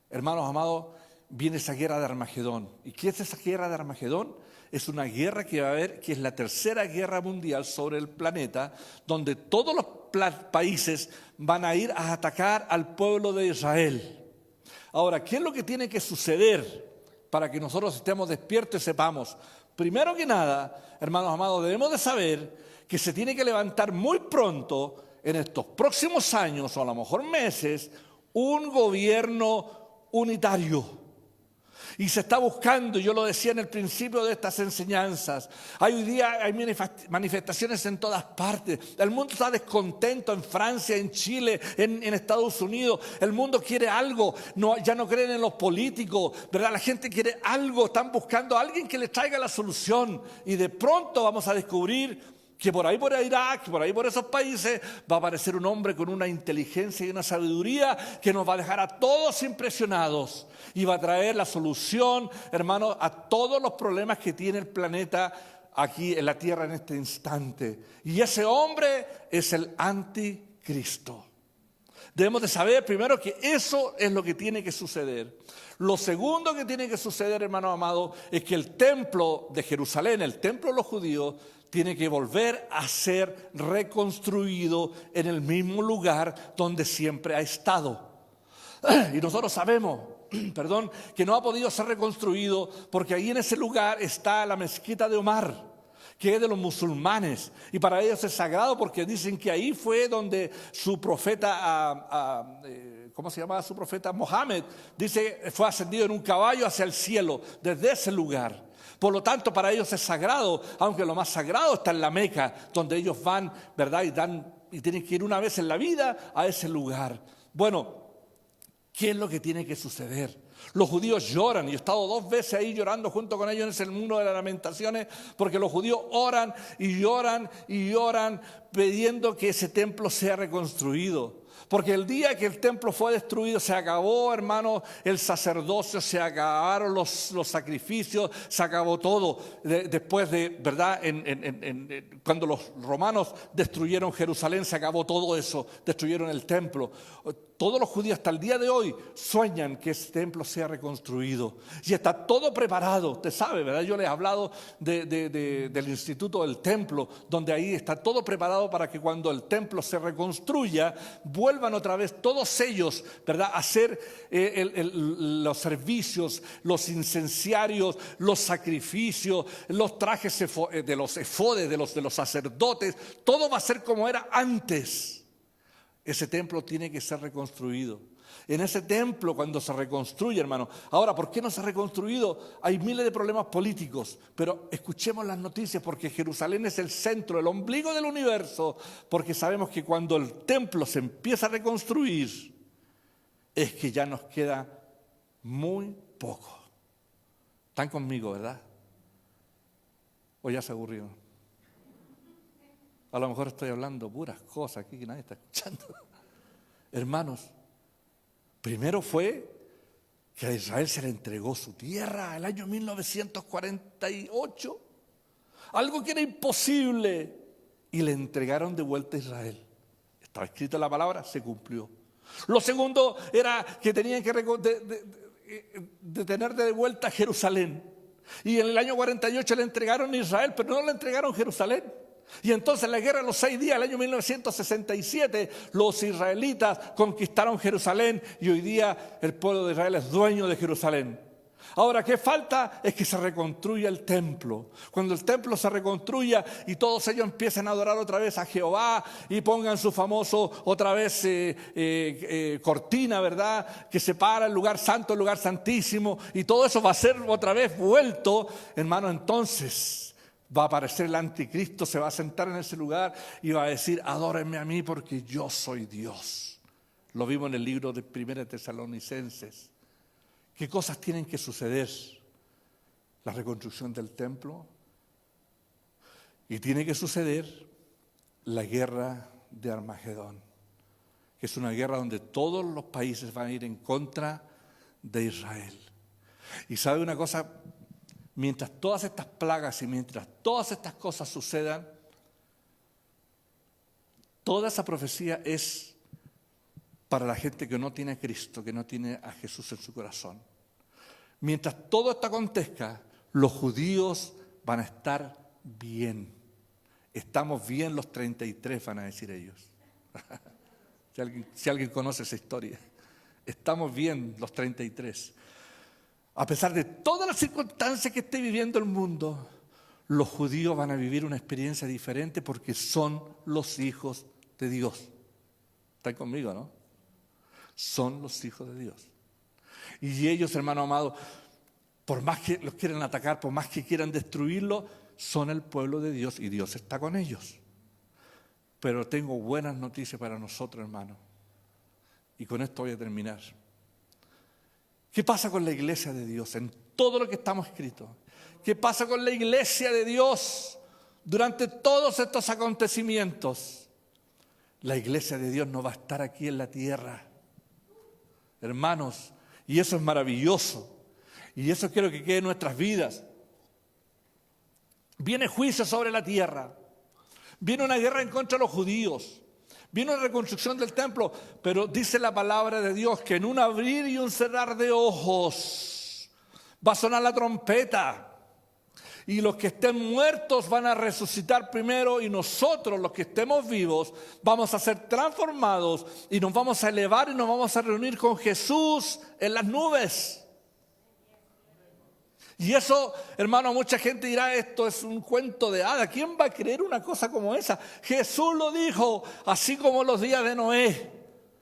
hermanos amados, viene esa guerra de Armagedón. ¿Y qué es esa guerra de Armagedón? Es una guerra que va a haber, que es la tercera guerra mundial sobre el planeta, donde todos los países van a ir a atacar al pueblo de Israel. Ahora, ¿qué es lo que tiene que suceder para que nosotros estemos despiertos y sepamos? Primero que nada, hermanos amados, debemos de saber que se tiene que levantar muy pronto, en estos próximos años o a lo mejor meses, un gobierno unitario. Y se está buscando, yo lo decía en el principio de estas enseñanzas, hoy día hay manifestaciones en todas partes, el mundo está descontento en Francia, en Chile, en Estados Unidos, el mundo quiere algo, ya no creen en los políticos, ¿verdad? La gente quiere algo, están buscando a alguien que les traiga la solución y de pronto vamos a descubrir que por Irak, por esos países, va a aparecer un hombre con una inteligencia y una sabiduría que nos va a dejar a todos impresionados y va a traer la solución, hermanos, a todos los problemas que tiene el planeta aquí en la tierra en este instante. Y ese hombre es el anticristo. Debemos de saber primero que eso es lo que tiene que suceder. Lo segundo que tiene que suceder, hermanos amados, es que el templo de Jerusalén, el templo de los judíos, tiene que volver a ser reconstruido en el mismo lugar donde siempre ha estado. Y nosotros sabemos, que no ha podido ser reconstruido porque ahí en ese lugar está la mezquita de Omar. que es de los musulmanes, y para ellos es sagrado porque dicen que ahí fue donde su profeta, ¿cómo se llamaba su profeta? Mohammed, dice, fue ascendido en un caballo hacia el cielo, desde ese lugar. Por lo tanto, para ellos es sagrado, aunque lo más sagrado está en la Meca, donde ellos van, ¿verdad? Y tienen que ir una vez en la vida a ese lugar. Bueno, ¿qué es lo que tiene que suceder? Los judíos lloran, y he estado 2 veces ahí llorando junto con ellos en ese Muro de las Lamentaciones, porque los judíos oran y lloran y lloran pidiendo que ese templo sea reconstruido. Porque el día que el templo fue destruido se acabó, hermano, el sacerdocio, se acabaron los sacrificios, se acabó todo. Después de, ¿verdad? Cuando los romanos destruyeron Jerusalén, se acabó todo eso, destruyeron el templo. Todos los judíos hasta el día de hoy sueñan que ese templo sea reconstruido. Y está todo preparado. Usted sabe, ¿verdad? Yo les he hablado del Instituto del Templo, donde ahí está todo preparado para que cuando el templo se reconstruya, vuelvan otra vez todos ellos, ¿verdad? A hacer los servicios, los incenciarios, los sacrificios, los trajes de los efodes, de los sacerdotes. Todo va a ser como era antes. Ese templo tiene que ser reconstruido. En ese templo, cuando se reconstruye, hermano. Ahora, ¿por qué no se ha reconstruido? Hay miles de problemas políticos, pero escuchemos las noticias, porque Jerusalén es el centro, el ombligo del universo, porque sabemos que cuando el templo se empieza a reconstruir, es que ya nos queda muy poco. ¿Están conmigo, verdad? ¿O ya se aburrieron? A lo mejor estoy hablando puras cosas aquí que nadie está escuchando. Hermanos, primero fue que a Israel se le entregó su tierra el año 1948. Algo que era imposible. Y le entregaron de vuelta a Israel. Estaba escrita la palabra, se cumplió. Lo segundo era que tenían que tener de vuelta a Jerusalén. Y en el año 48 le entregaron a Israel, pero no le entregaron Jerusalén. Y entonces en la guerra de los 6 días, el año 1967, los israelitas conquistaron Jerusalén y hoy día el pueblo de Israel es dueño de Jerusalén. Ahora, ¿qué falta? Es que se reconstruya el templo. Cuando el templo se reconstruya y todos ellos empiecen a adorar otra vez a Jehová y pongan su famoso otra vez cortina, ¿verdad? Que separa el lugar santo del lugar santísimo, y todo eso va a ser otra vez vuelto, hermano, entonces va a aparecer el anticristo, se va a sentar en ese lugar y va a decir, adórenme a mí porque yo soy Dios. Lo vimos en el libro de 1 Tesalonicenses. ¿Qué cosas tienen que suceder? La reconstrucción del templo, y tiene que suceder la guerra de Armagedón, que es una guerra donde todos los países van a ir en contra de Israel. Y sabe una cosa, mientras todas estas plagas y mientras todas estas cosas sucedan, toda esa profecía es para la gente que no tiene a Cristo, que no tiene a Jesús en su corazón. Mientras todo esto acontezca, los judíos van a estar bien. Estamos bien los 33, van a decir ellos. Si alguien conoce esa historia. Estamos bien los 33. A pesar de todas las circunstancias que esté viviendo el mundo, los judíos van a vivir una experiencia diferente porque son los hijos de Dios. ¿Están conmigo, no? Son los hijos de Dios. Y ellos, hermano amado, por más que los quieran atacar, por más que quieran destruirlo, son el pueblo de Dios y Dios está con ellos. Pero tengo buenas noticias para nosotros, hermano. Y con esto voy a terminar. ¿Qué pasa con la iglesia de Dios en todo lo que estamos escritos? ¿Qué pasa con la iglesia de Dios durante todos estos acontecimientos? La iglesia de Dios no va a estar aquí en la tierra, hermanos, y eso es maravilloso. Y eso quiero que quede en nuestras vidas. Viene juicio sobre la tierra. Viene una guerra en contra de los judíos. Viene una reconstrucción del templo. Pero dice la palabra de Dios que en un abrir y un cerrar de ojos va a sonar la trompeta. Y los que estén muertos van a resucitar primero, y nosotros, los que estemos vivos, vamos a ser transformados y nos vamos a elevar y nos vamos a reunir con Jesús en las nubes. Y eso, hermano, mucha gente dirá, esto es un cuento de hadas. ¿Quién va a creer una cosa como esa? Jesús lo dijo, así como los días de Noé.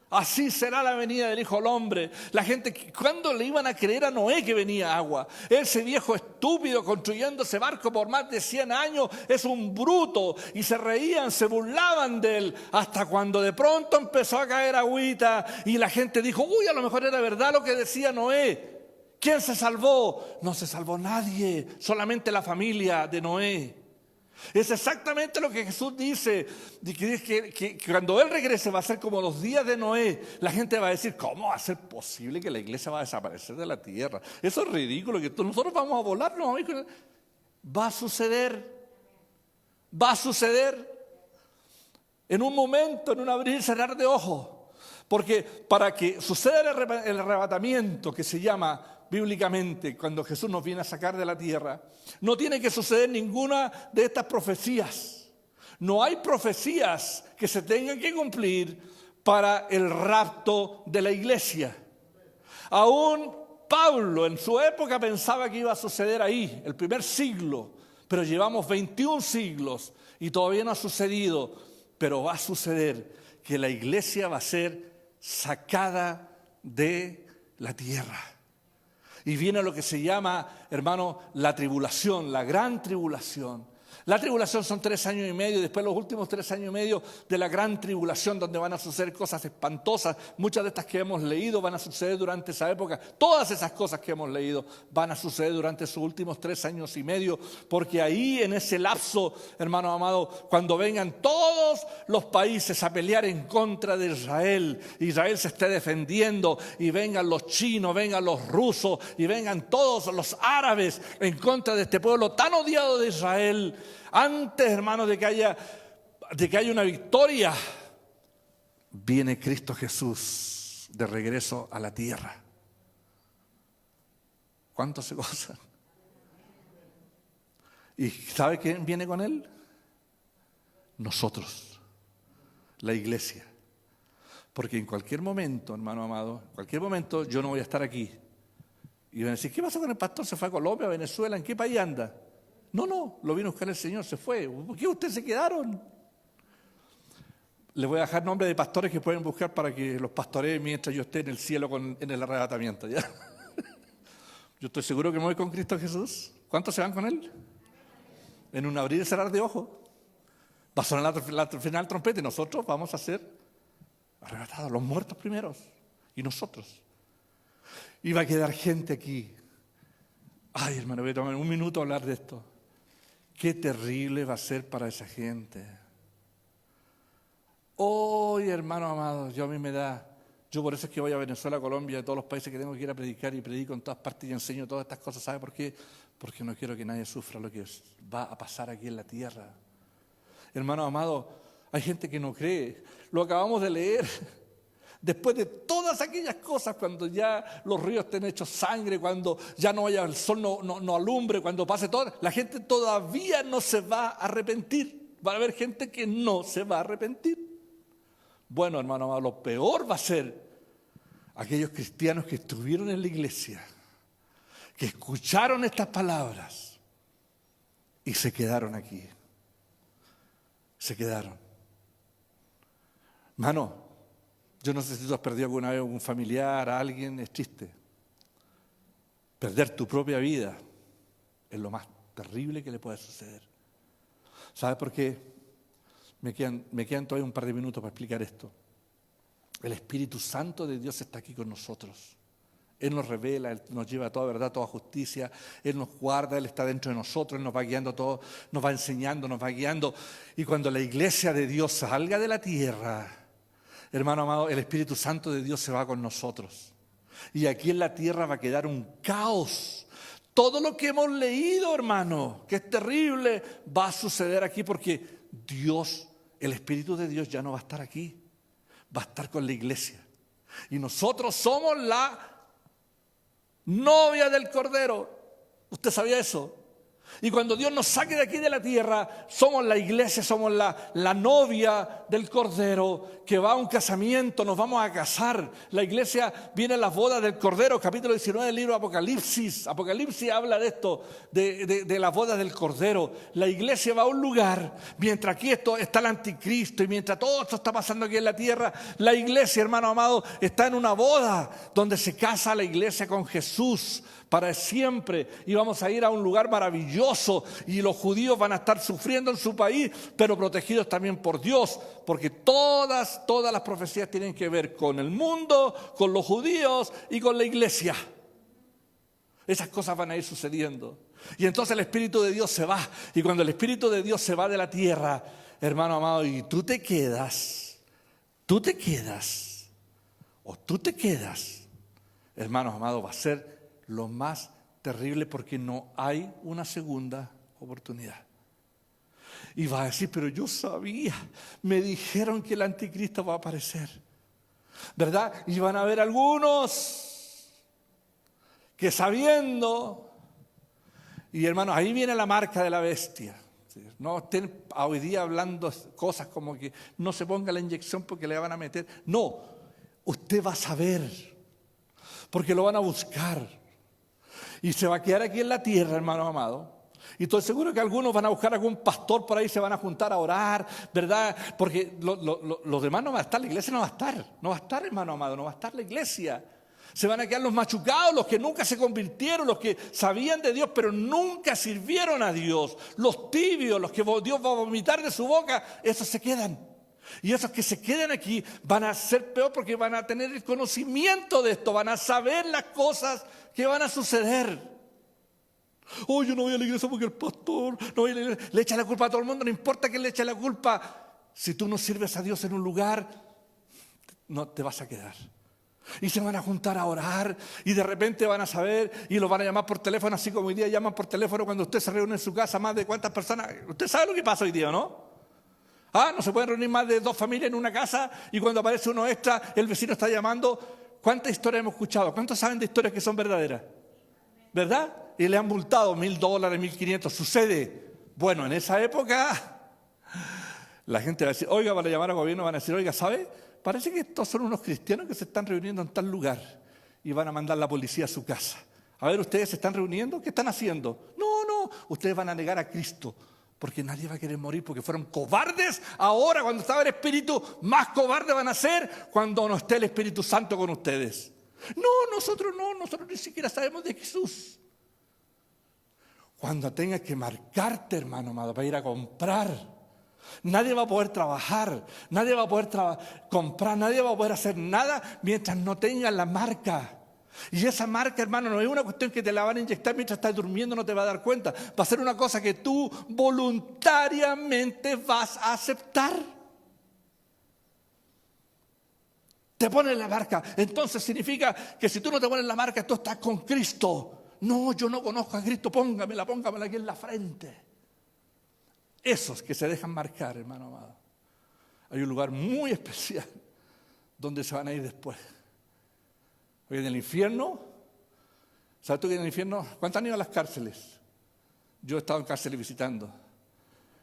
Así será la venida del Hijo del Hombre. La gente, ¿cuándo le iban a creer a Noé que venía agua? Ese viejo estúpido construyendo ese barco por más de 100 años es un bruto. Y se reían, se burlaban de él. Hasta cuando de pronto empezó a caer agüita y la gente dijo, uy, a lo mejor era verdad lo que decía Noé. ¿Quién se salvó? No se salvó nadie, solamente la familia de Noé. Es exactamente lo que Jesús dice, que cuando Él regrese va a ser como los días de Noé. La gente va a decir, ¿cómo va a ser posible que la iglesia va a desaparecer de la tierra? Eso es ridículo, que nosotros vamos a volar, no, va a suceder, va a suceder en un momento, en un abrir y cerrar de ojos. Porque para que suceda el arrebatamiento que se llama bíblicamente, cuando Jesús nos viene a sacar de la tierra, no tiene que suceder ninguna de estas profecías. No hay profecías que se tengan que cumplir para el rapto de la iglesia. Aún Pablo en su época pensaba que iba a suceder ahí, el primer siglo, pero llevamos 21 siglos y todavía no ha sucedido, pero va a suceder que la iglesia va a ser sacada de la tierra. Y viene lo que se llama, hermano, la tribulación, la gran tribulación. La tribulación son 3 años y medio, y después los últimos 3 años y medio de la gran tribulación, donde van a suceder cosas espantosas. Muchas de estas que hemos leído van a suceder durante esa época. Todas esas cosas que hemos leído van a suceder durante sus últimos 3 años y medio, porque ahí en ese lapso, hermano amado, cuando vengan todos los países a pelear en contra de Israel, Israel se esté defendiendo, y vengan los chinos, vengan los rusos, y vengan todos los árabes en contra de este pueblo tan odiado de Israel. Antes, hermanos, de que haya una victoria, viene Cristo Jesús de regreso a la tierra. ¿Cuánto se goza? ¿Y sabe quién viene con él? Nosotros, la iglesia. Porque en cualquier momento, hermano amado, en cualquier momento yo no voy a estar aquí. Y van a decir, ¿qué pasó con el pastor? ¿Se fue a Colombia, a Venezuela? ¿En qué país anda? No, lo vino a buscar el Señor, se fue. ¿Por qué ustedes se quedaron? Les voy a dejar nombres de pastores que pueden buscar para que los pastoreen mientras yo esté en el cielo en el arrebatamiento, ¿ya? Yo estoy seguro que me voy con Cristo Jesús. ¿Cuántos se van con Él? En un abrir y cerrar de ojos. Va a sonar la final trompeta y nosotros vamos a ser arrebatados, los muertos primeros, y nosotros. Y va a quedar gente aquí. Ay, hermano, voy a tomar un minuto a hablar de esto. Qué terrible va a ser para esa gente. Hoy, hermano amado, yo por eso es que voy a Venezuela, Colombia, a todos los países que tengo que ir a predicar, y predico en todas partes y enseño todas estas cosas. ¿Sabe por qué? Porque no quiero que nadie sufra lo que va a pasar aquí en la tierra. Hermano amado, hay gente que no cree. Lo acabamos de leer. Después de todas aquellas cosas, cuando ya los ríos estén hechos sangre, cuando ya no haya el sol, no alumbre, cuando pase todo, la gente todavía no se va a arrepentir. Va a haber gente que no se va a arrepentir. Bueno, hermano amado, lo peor va a ser aquellos cristianos que estuvieron en la iglesia, que escucharon estas palabras y se quedaron aquí. Se quedaron. Hermano, yo no sé si tú has perdido alguna vez un familiar, a alguien, es triste. Perder tu propia vida es lo más terrible que le puede suceder. ¿Sabes por qué? Me quedan todavía un par de minutos para explicar esto. El Espíritu Santo de Dios está aquí con nosotros. Él nos revela, Él nos lleva a toda verdad, a toda justicia. Él nos guarda, Él está dentro de nosotros, Él nos va guiando todo, nos va enseñando, nos va guiando. Y cuando la iglesia de Dios salga de la tierra, hermano amado, el Espíritu Santo de Dios se va con nosotros. Y aquí en la tierra va a quedar un caos. Todo lo que hemos leído, hermano, que es terrible, va a suceder aquí porque Dios, el Espíritu de Dios ya no va a estar aquí. Va a estar con la iglesia. Y nosotros somos la novia del Cordero. ¿Usted sabía eso? Y cuando Dios nos saque de aquí de la tierra, somos la iglesia, somos la novia del Cordero que va a un casamiento, nos vamos a casar. La iglesia viene a las bodas del Cordero, capítulo 19 del libro de Apocalipsis. Apocalipsis habla de esto, de las bodas del Cordero. La iglesia va a un lugar, mientras aquí está el anticristo y mientras todo esto está pasando aquí en la tierra, la iglesia, hermano amado, está en una boda donde se casa la iglesia con Jesús para siempre, y vamos a ir a un lugar maravilloso, y los judíos van a estar sufriendo en su país, pero protegidos también por Dios, porque todas las profecías tienen que ver con el mundo, con los judíos y con la iglesia. Esas cosas van a ir sucediendo, y entonces el Espíritu de Dios se va, y cuando el Espíritu de Dios se va de la tierra, hermano amado, y tú te quedas, hermanos amados, va a ser lo más terrible, porque no hay una segunda oportunidad. Y va a decir, pero yo sabía, me dijeron que el anticristo va a aparecer, ¿verdad? Y van a haber algunos que sabiendo, y hermanos, ahí viene la marca de la bestia. No estén hoy día hablando cosas como que no se ponga la inyección porque le van a meter. No, usted va a saber, porque lo van a buscar. Y se va a quedar aquí en la tierra, hermano amado. Y estoy seguro que algunos van a buscar algún pastor por ahí, se van a juntar a orar, ¿verdad? Porque los demás no van a estar, la iglesia no va a estar, hermano amado, no va a estar la iglesia. Se van a quedar los machucados, los que nunca se convirtieron, los que sabían de Dios pero nunca sirvieron a Dios, los tibios, los que Dios va a vomitar de su boca, esos se quedan. Y esos que se queden aquí van a ser peor, porque van a tener el conocimiento de esto, van a saber las cosas que van a suceder. Oh, yo no voy a la iglesia porque el pastor no voy a la iglesia. Le echa la culpa a todo el mundo, no importa que le eche la culpa. Si tú no sirves a Dios en un lugar, no te vas a quedar. Y se van a juntar a orar, y de repente van a saber, y los van a llamar por teléfono, así como hoy día llaman por teléfono cuando usted se reúne en su casa, más de cuántas personas. Usted sabe lo que pasa hoy día, ¿no? No se pueden reunir más de 2 familias en una casa, y cuando aparece uno extra, el vecino está llamando. ¿Cuántas historias hemos escuchado? ¿Cuántos saben de historias que son verdaderas? ¿Verdad? Y le han multado $1,000, $1,500. Sucede. Bueno, en esa época la gente va a decir, oiga, van a llamar al gobierno, van a decir, oiga, ¿sabe? Parece que estos son unos cristianos que se están reuniendo en tal lugar, y van a mandar la policía a su casa. A ver, ¿ustedes se están reuniendo? ¿Qué están haciendo? No, ustedes van a negar a Cristo, porque nadie va a querer morir, porque fueron cobardes. Ahora, cuando estaba el Espíritu, más cobardes van a ser cuando no esté el Espíritu Santo con ustedes. Nosotros ni siquiera sabemos de Jesús. Cuando tengas que marcarte, hermano amado, para ir a comprar, nadie va a poder trabajar, nadie va a poder comprar, nadie va a poder hacer nada mientras no tengas la marca. Y esa marca, hermano, no es una cuestión que te la van a inyectar mientras estás durmiendo, no te vas a dar cuenta. Va a ser una cosa que tú voluntariamente vas a aceptar. Te pones la marca. Entonces significa que si tú no te pones la marca, tú estás con Cristo. No, yo no conozco a Cristo, póngamela aquí en la frente. Esos que se dejan marcar, hermano amado. Hay un lugar muy especial donde se van a ir después. Hoy en el infierno, ¿sabes tú que en el infierno? ¿Cuántos han ido a las cárceles? Yo he estado en cárceles visitando.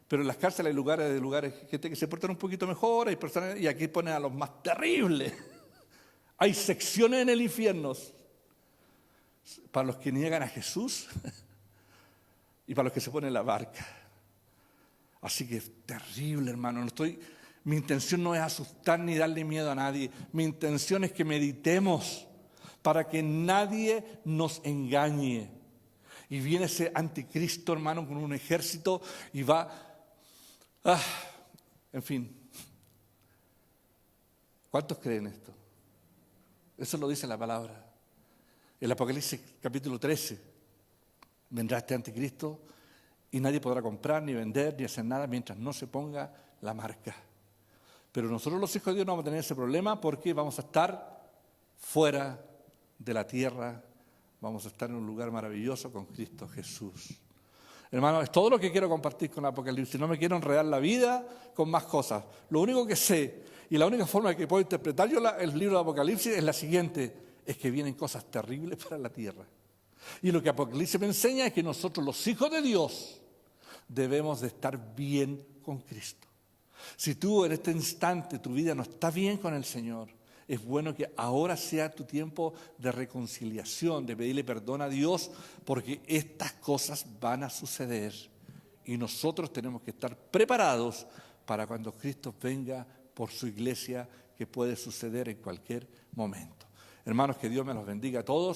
Pero en las cárceles hay lugares gente que se portan un poquito mejor, hay personas, y aquí ponen a los más terribles. Hay secciones en el infierno para los que niegan a Jesús y para los que se ponen la barca. Así que es terrible, hermano. Mi intención no es asustar ni darle miedo a nadie. Mi intención es que meditemos para que nadie nos engañe. Y viene ese anticristo, hermano, con un ejército y va... en fin. ¿Cuántos creen esto? Eso lo dice la palabra. El Apocalipsis capítulo 13. Vendrá este anticristo y nadie podrá comprar, ni vender, ni hacer nada mientras no se ponga la marca. Pero nosotros los hijos de Dios no vamos a tener ese problema, porque vamos a estar fuera de la tierra, vamos a estar en un lugar maravilloso con Cristo Jesús. Hermano, es todo lo que quiero compartir con Apocalipsis. No me quiero enredar la vida con más cosas. Lo único que sé, y la única forma que puedo interpretar yo el libro de Apocalipsis es la siguiente: es que vienen cosas terribles para la tierra. Y lo que Apocalipsis me enseña es que nosotros, los hijos de Dios, debemos de estar bien con Cristo. Si tú en este instante tu vida no está bien con el Señor, es bueno que ahora sea tu tiempo de reconciliación, de pedirle perdón a Dios, porque estas cosas van a suceder. Y nosotros tenemos que estar preparados para cuando Cristo venga por su iglesia, que puede suceder en cualquier momento. Hermanos, que Dios me los bendiga a todos.